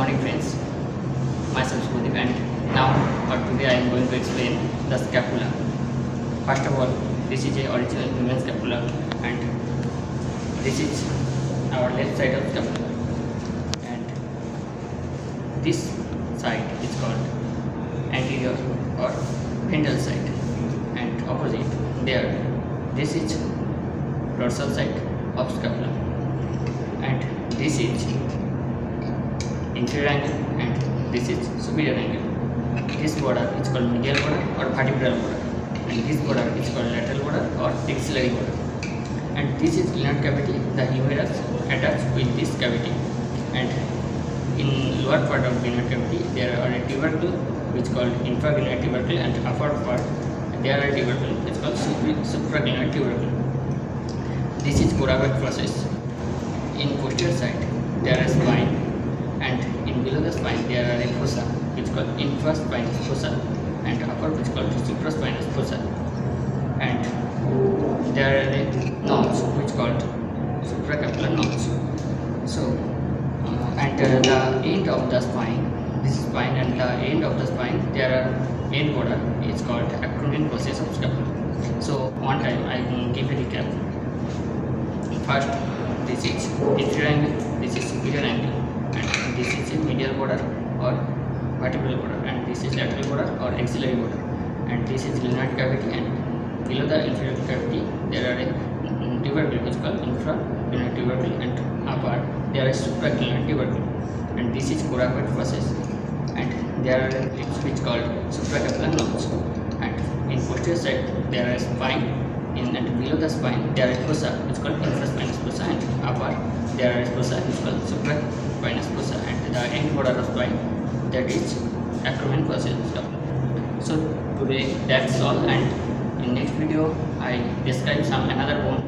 morning friends, myself Subhadeep, and now or today I am going to explain the scapula. First of all, this is a original human scapula and this is our left side of scapula, and this side is called anterior or ventral side, and opposite there this is dorsal side of scapula, and this is inferior angle and this is superior angle. This border is called medial border or vertebral border, and this border is called lateral border or axillary border. And this is gland cavity, the humerus attached with this cavity, and in lower part of gland cavity there are a tubercle which is called infraglandular tubercle, and upper part there are a tubercle which is called supraglandular tubercle. This is coracoid process. In posterior side there is spine, and in below the spine there are a fossa which is called infraspinous fossa, and upper which is called supraspinous fossa, and there are a nodes which is called supracapsular nodes. So at the end of the spine, this is spine, and the end of the spine there are end border is called acromion process of scapula. So one time I will give a recap. First, this is inferior angle, this is superior angle, and this is a medial border or vertebral border, and this is lateral border or axillary border, and this is glenoid cavity, and below the inferior cavity there are a tubercle which is called infraglenoid tubercle, and upper there is supraglenoid tubercle, and this is coracoid process, and there are lips which called supracapsular nodes, and in posterior side there is spine, and below the spine there is fossa which is called infraspinous fossa, and upper there is fossa which is called supraspinous fossa, and the end border of spine that is acromion process. So today that's all, and in next video I describe some another bone